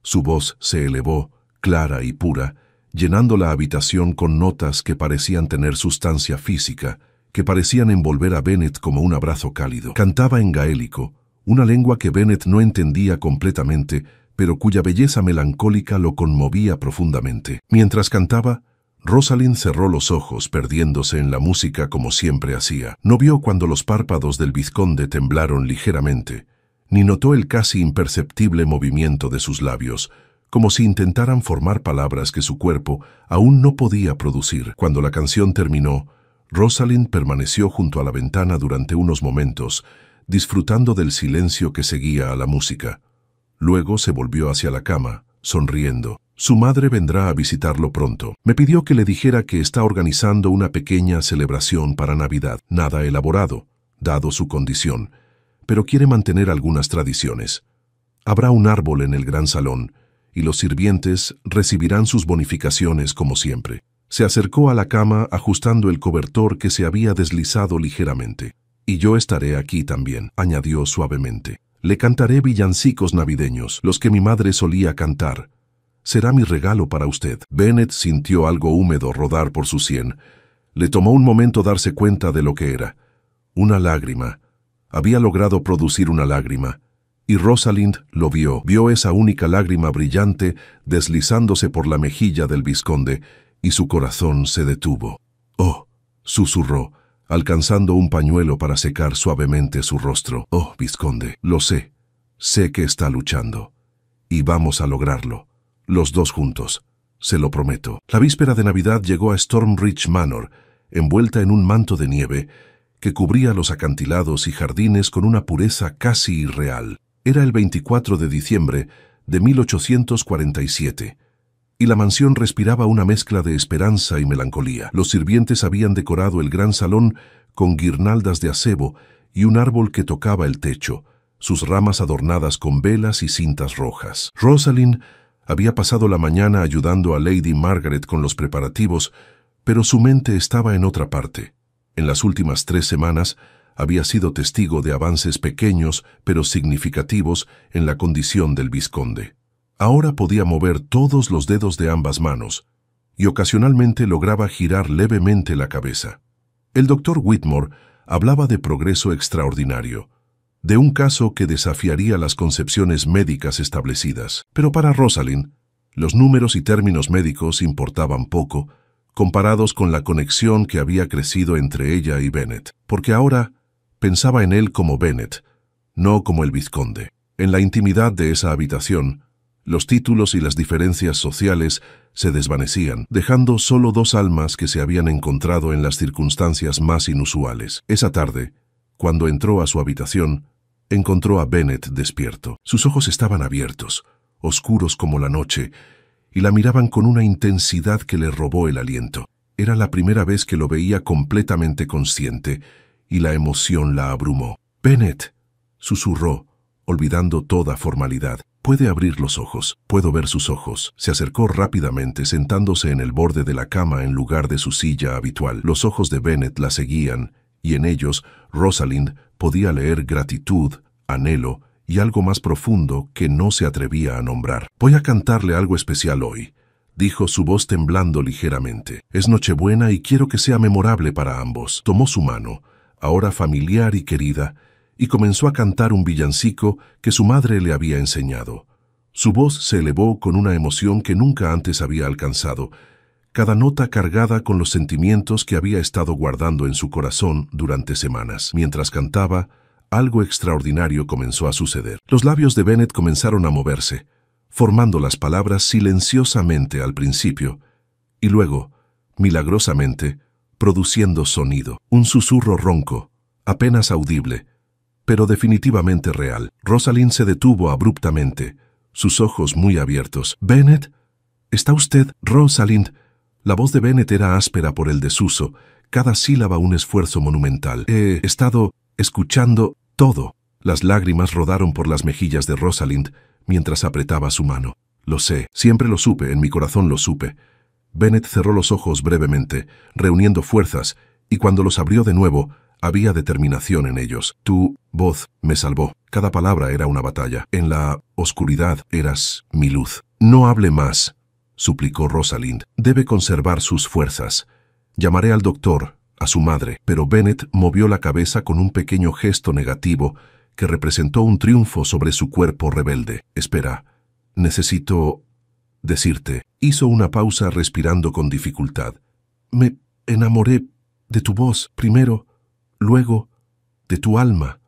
Su voz se elevó, clara y pura, llenando la habitación con notas que parecían tener sustancia física, que parecían envolver a Bennett como un abrazo cálido. Cantaba en gaélico, una lengua que Bennett no entendía completamente, pero cuya belleza melancólica lo conmovía profundamente. Mientras cantaba, Rosalind cerró los ojos, perdiéndose en la música como siempre hacía. No vio cuando los párpados del vizconde temblaron ligeramente, ni notó el casi imperceptible movimiento de sus labios, como si intentaran formar palabras que su cuerpo aún no podía producir. Cuando la canción terminó, Rosalind permaneció junto a la ventana durante unos momentos, disfrutando del silencio que seguía a la música. Luego se volvió hacia la cama, sonriendo. Su madre vendrá a visitarlo pronto. Me pidió que le dijera que está organizando una pequeña celebración para Navidad. Nada elaborado, dado su condición, pero quiere mantener algunas tradiciones. Habrá un árbol en el gran salón, y los sirvientes recibirán sus bonificaciones como siempre. Se acercó a la cama ajustando el cobertor que se había deslizado ligeramente. «Y yo estaré aquí también», añadió suavemente. «Le cantaré villancicos navideños, los que mi madre solía cantar. Será mi regalo para usted». Bennett sintió algo húmedo rodar por su sien. Le tomó un momento darse cuenta de lo que era. Una lágrima. Había logrado producir una lágrima. Y Rosalind lo vio. Vio esa única lágrima brillante deslizándose por la mejilla del vizconde, y su corazón se detuvo. «Oh», susurró, alcanzando un pañuelo para secar suavemente su rostro. «Oh, vizconde, lo sé. Sé que está luchando. Y vamos a lograrlo. Los dos juntos. Se lo prometo. La víspera de Navidad llegó a Storm Ridge Manor, envuelta en un manto de nieve que cubría los acantilados y jardines con una pureza casi irreal. Era el 24 de diciembre de 1847, y la mansión respiraba una mezcla de esperanza y melancolía. Los sirvientes habían decorado el gran salón con guirnaldas de acebo y un árbol que tocaba el techo, sus ramas adornadas con velas y cintas rojas. Rosalind había pasado la mañana ayudando a Lady Margaret con los preparativos, pero su mente estaba en otra parte. En las últimas 3 semanas había sido testigo de avances pequeños pero significativos en la condición del vizconde. Ahora podía mover todos los dedos de ambas manos y ocasionalmente lograba girar levemente la cabeza. El doctor Whitmore hablaba de progreso extraordinario, de un caso que desafiaría las concepciones médicas establecidas. Pero para Rosalind, los números y términos médicos importaban poco comparados con la conexión que había crecido entre ella y Bennet, porque ahora pensaba en él como Bennet, no como el vizconde. En la intimidad de esa habitación, los títulos y las diferencias sociales se desvanecían, dejando solo 2 almas que se habían encontrado en las circunstancias más inusuales. Esa tarde, cuando entró a su habitación, encontró a Bennet despierto. Sus ojos estaban abiertos, oscuros como la noche, y la miraban con una intensidad que le robó el aliento. Era la primera vez que lo veía completamente consciente, y la emoción la abrumó. «Bennet», susurró, olvidando toda formalidad. «Puede abrir los ojos. Puedo ver sus ojos». Se acercó rápidamente, sentándose en el borde de la cama en lugar de su silla habitual. Los ojos de Bennet la seguían, y en ellos Rosalind podía leer gratitud, anhelo y algo más profundo que no se atrevía a nombrar. «Voy a cantarle algo especial hoy», dijo, su voz temblando ligeramente. «Es Nochebuena y quiero que sea memorable para ambos». Tomó su mano, ahora familiar y querida, y comenzó a cantar un villancico que su madre le había enseñado. Su voz se elevó con una emoción que nunca antes había alcanzado, cada nota cargada con los sentimientos que había estado guardando en su corazón durante semanas. Mientras cantaba, algo extraordinario comenzó a suceder. Los labios de Bennet comenzaron a moverse, formando las palabras silenciosamente al principio, y luego, milagrosamente, produciendo sonido. Un susurro ronco, apenas audible, pero definitivamente real. Rosalind se detuvo abruptamente, sus ojos muy abiertos. «¿Bennet? ¿Está usted?» «Rosalind». La voz de Bennet era áspera por el desuso, cada sílaba un esfuerzo monumental. «He estado escuchando todo». Las lágrimas rodaron por las mejillas de Rosalind mientras apretaba su mano. «Lo sé, siempre lo supe, en mi corazón lo supe». Bennet cerró los ojos brevemente, reuniendo fuerzas, y cuando los abrió de nuevo, había determinación en ellos. «Tu voz me salvó». Cada palabra era una batalla. «En la oscuridad eras mi luz». «No hable más», suplicó Rosalind. «Debe conservar sus fuerzas. Llamaré al doctor, a su madre». Pero Bennet movió la cabeza con un pequeño gesto negativo que representó un triunfo sobre su cuerpo rebelde. «Espera, necesito decirte». Hizo una pausa respirando con dificultad. «Me enamoré de tu voz primero, luego de tu alma,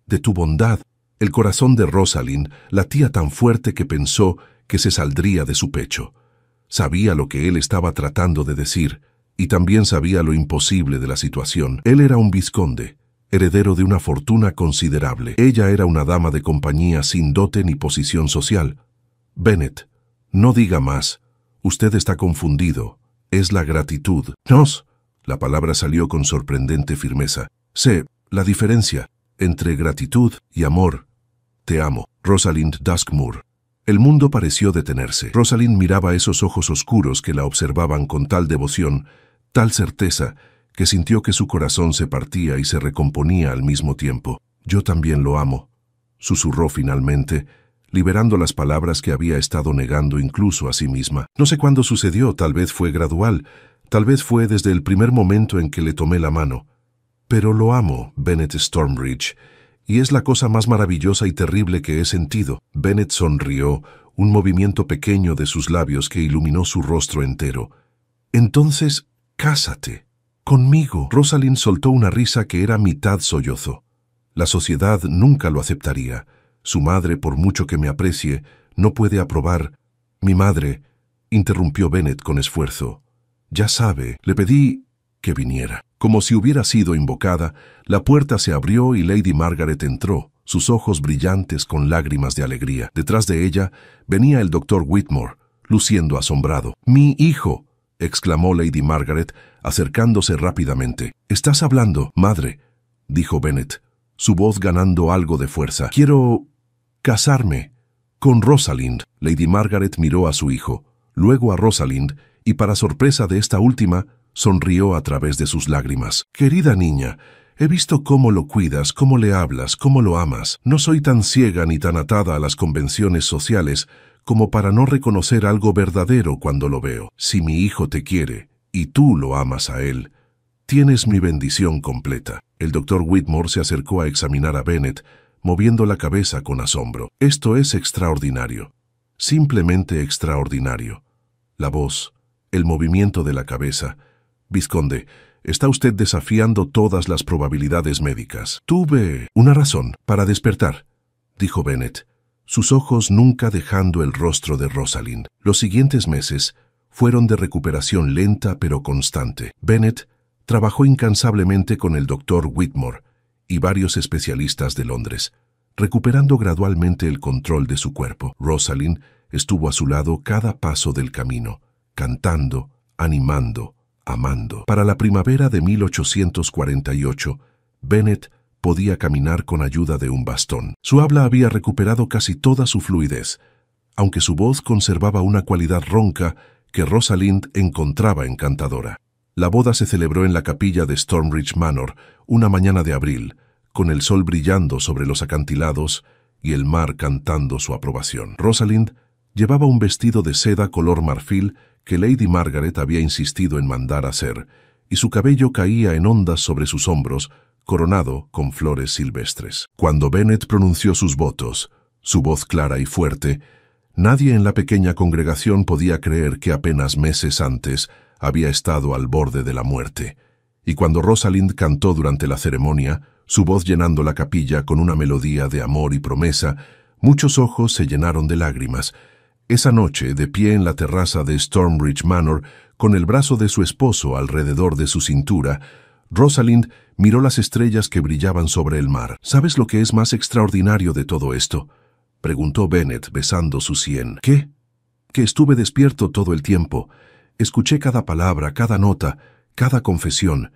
de tu bondad». El corazón de Rosalind latía tan fuerte que pensó que se saldría de su pecho. Sabía lo que él estaba tratando de decir, y también sabía lo imposible de la situación. Él era un vizconde, heredero de una fortuna considerable. Ella era una dama de compañía sin dote ni posición social. «Bennet, no diga más. Usted está confundido. Es la gratitud». «Nos». La palabra salió con sorprendente firmeza. «Sé la diferencia entre gratitud y amor. Te amo». Rosalind Duskmoor. El mundo pareció detenerse. Rosalind miraba esos ojos oscuros que la observaban con tal devoción, tal certeza, que sintió que su corazón se partía y se recomponía al mismo tiempo. «Yo también lo amo», susurró finalmente, liberando las palabras que había estado negando incluso a sí misma. «No sé cuándo sucedió, tal vez fue gradual, tal vez fue desde el primer momento en que le tomé la mano. Pero lo amo, Bennet Stormridge, y es la cosa más maravillosa y terrible que he sentido». Bennet sonrió, un movimiento pequeño de sus labios que iluminó su rostro entero. «Entonces, cásate conmigo». Rosalind soltó una risa que era mitad sollozo. La sociedad nunca lo aceptaría. Su madre, por mucho que me aprecie, no puede aprobar. Mi madre, interrumpió Bennet con esfuerzo. Ya sabe, le pedí que viniera. Como si hubiera sido invocada, la puerta se abrió y Lady Margaret entró, sus ojos brillantes con lágrimas de alegría. Detrás de ella venía el doctor Whitmore, luciendo asombrado. «¡Mi hijo!», exclamó Lady Margaret, acercándose rápidamente. «¿Estás hablando, madre?», dijo Bennet, su voz ganando algo de fuerza. «Quiero casarme con Rosalind». Lady Margaret miró a su hijo, luego a Rosalind, y para sorpresa de esta última, sonrió a través de sus lágrimas. «Querida niña, he visto cómo lo cuidas, cómo le hablas, cómo lo amas. No soy tan ciega ni tan atada a las convenciones sociales como para no reconocer algo verdadero cuando lo veo. Si mi hijo te quiere, y tú lo amas a él, tienes mi bendición completa». El doctor Whitmore se acercó a examinar a Bennet, moviendo la cabeza con asombro. «Esto es extraordinario, simplemente extraordinario». La voz, el movimiento de la cabeza. «Vizconde, está usted desafiando todas las probabilidades médicas». «Tuve una razón para despertar», dijo Bennet, sus ojos nunca dejando el rostro de Rosalind. Los siguientes meses fueron de recuperación lenta pero constante. Bennet trabajó incansablemente con el doctor Whitmore y varios especialistas de Londres, recuperando gradualmente el control de su cuerpo. Rosalind estuvo a su lado cada paso del camino, cantando, animando, amando. Para la primavera de 1848, Bennet podía caminar con ayuda de un bastón. Su habla había recuperado casi toda su fluidez, aunque su voz conservaba una cualidad ronca que Rosalind encontraba encantadora. La boda se celebró en la capilla de Stormbridge Manor una mañana de abril, con el sol brillando sobre los acantilados y el mar cantando su aprobación. Rosalind llevaba un vestido de seda color marfil que Lady Margaret había insistido en mandar hacer, y su cabello caía en ondas sobre sus hombros, coronado con flores silvestres. Cuando Bennet pronunció sus votos, su voz clara y fuerte, nadie en la pequeña congregación podía creer que apenas meses antes había estado al borde de la muerte. Y cuando Rosalind cantó durante la ceremonia, su voz llenando la capilla con una melodía de amor y promesa, muchos ojos se llenaron de lágrimas. Esa noche, de pie en la terraza de Stormbridge Manor, con el brazo de su esposo alrededor de su cintura, Rosalind miró las estrellas que brillaban sobre el mar. «¿Sabes lo que es más extraordinario de todo esto?», preguntó Bennet, besando su sien. «¿Qué?». «Que estuve despierto todo el tiempo. Escuché cada palabra, cada nota, cada confesión,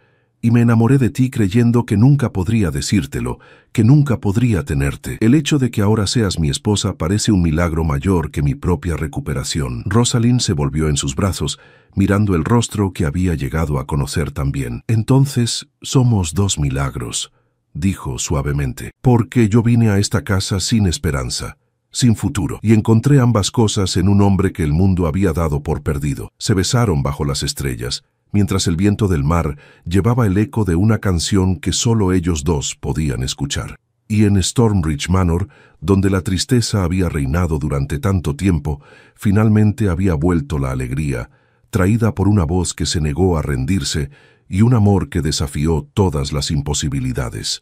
y me enamoré de ti creyendo que nunca podría decírtelo, que nunca podría tenerte. El hecho de que ahora seas mi esposa parece un milagro mayor que mi propia recuperación». Rosalind se volvió en sus brazos, mirando el rostro que había llegado a conocer también. «Entonces, somos dos milagros», dijo suavemente, «porque yo vine a esta casa sin esperanza, sin futuro, y encontré ambas cosas en un hombre que el mundo había dado por perdido». Se besaron bajo las estrellas, mientras el viento del mar llevaba el eco de una canción que solo ellos dos podían escuchar. Y en Stormbridge Manor, donde la tristeza había reinado durante tanto tiempo, finalmente había vuelto la alegría, traída por una voz que se negó a rendirse y un amor que desafió todas las imposibilidades.